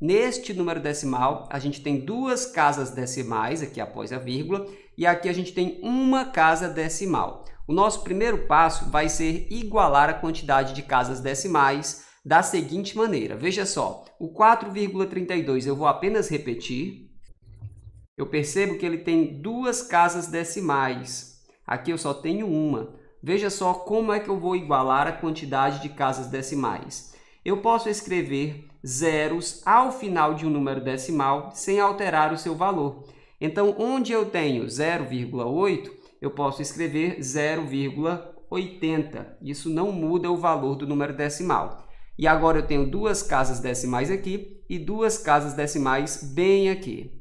neste número decimal, a gente tem duas casas decimais aqui após a vírgula e aqui a gente tem uma casa decimal. O nosso primeiro passo vai ser igualar a quantidade de casas decimais da seguinte maneira. Veja só, o 4,32 eu vou apenas repetir. Eu percebo que ele tem duas casas decimais. Aqui eu só tenho uma. Veja só como é que eu vou igualar a quantidade de casas decimais. Eu posso escrever zeros ao final de um número decimal sem alterar o seu valor. Então, onde eu tenho 0,8, eu posso escrever 0,80. Isso não muda o valor do número decimal. E agora eu tenho duas casas decimais aqui e duas casas decimais bem aqui.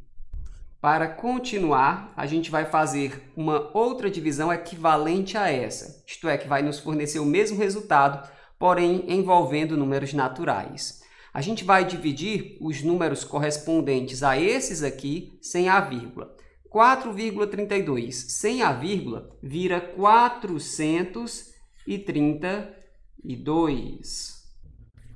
Para continuar, a gente vai fazer uma outra divisão equivalente a essa, isto é, que vai nos fornecer o mesmo resultado, porém envolvendo números naturais. A gente vai dividir os números correspondentes a esses aqui sem a vírgula. 4,32 sem a vírgula vira 432.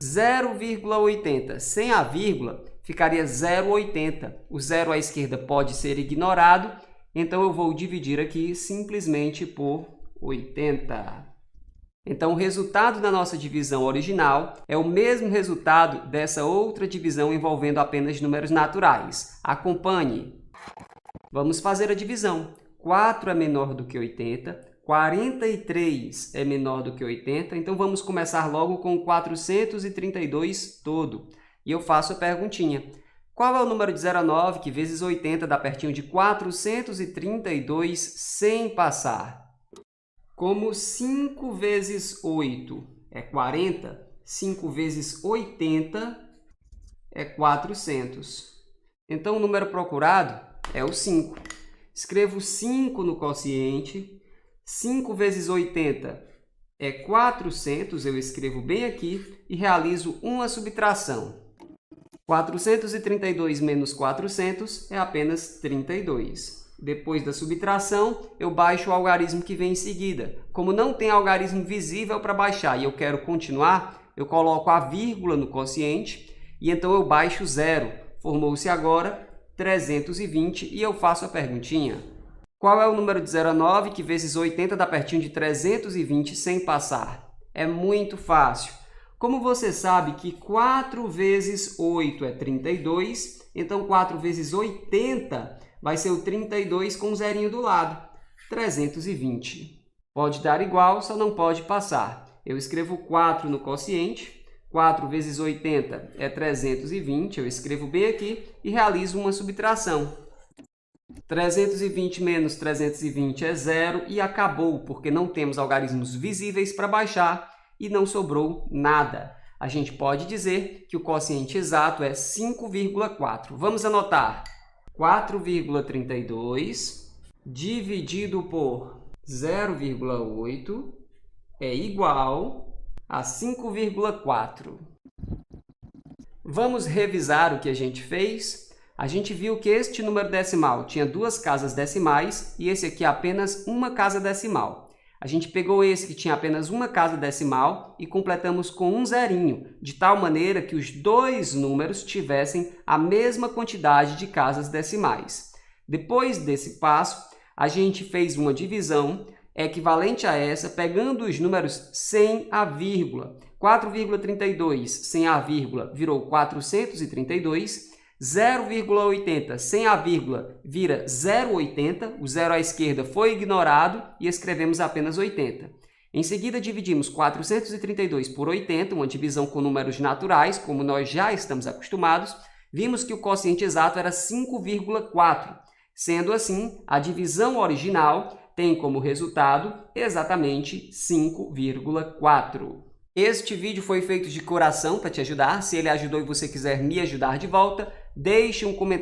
0,80 sem a vírgula ficaria 0,80. O zero à esquerda pode ser ignorado, então eu vou dividir aqui simplesmente por 80. Então, o resultado da nossa divisão original é o mesmo resultado dessa outra divisão envolvendo apenas números naturais. Acompanhe. Vamos fazer a divisão. 4 é menor do que 80, 43 é menor do que 80, então vamos começar logo com 432 todo. E eu faço a perguntinha. Qual é o número de 0 a 9 que vezes 80 dá pertinho de 432 sem passar? Como 5 vezes 8 é 40, 5 vezes 80 é 400. Então, o número procurado é o 5. Escrevo 5 no quociente. 5 vezes 80 é 400, eu escrevo bem aqui e realizo uma subtração. 432 menos 400 é apenas 32. Depois da subtração, eu baixo o algarismo que vem em seguida. Como não tem algarismo visível para baixar e eu quero continuar, eu coloco a vírgula no quociente e então eu baixo zero. Formou-se agora 320 e eu faço a perguntinha. Qual é o número de 0 a 9 que vezes 80 dá pertinho de 320 sem passar? É muito fácil. Como você sabe que 4 vezes 8 é 32, então 4 vezes 80 vai ser o 32 com um zerinho do lado, 320. Pode dar igual, só não pode passar. Eu escrevo 4 no quociente, 4 vezes 80 é 320, eu escrevo bem aqui e realizo uma subtração. 320 menos 320 é zero e acabou, porque não temos algarismos visíveis para baixar e não sobrou nada. A gente pode dizer que o quociente exato é 5,4. Vamos anotar. 4,32 dividido por 0,8 é igual a 5,4. Vamos revisar o que a gente fez? A gente viu que este número decimal tinha duas casas decimais e esse aqui apenas uma casa decimal. A gente pegou esse que tinha apenas uma casa decimal e completamos com um zerinho, de tal maneira que os dois números tivessem a mesma quantidade de casas decimais. Depois desse passo, a gente fez uma divisão equivalente a essa, pegando os números sem a vírgula. 4,32 sem a vírgula virou 432. 0,80 sem a vírgula vira 0,80, o zero à esquerda foi ignorado e escrevemos apenas 80. Em seguida, dividimos 432 por 80, uma divisão com números naturais, como nós já estamos acostumados. Vimos que o quociente exato era 5,4. Sendo assim, a divisão original tem como resultado exatamente 5,4. Este vídeo foi feito de coração para te ajudar. Se ele ajudou e você quiser me ajudar de volta, deixe um comentário.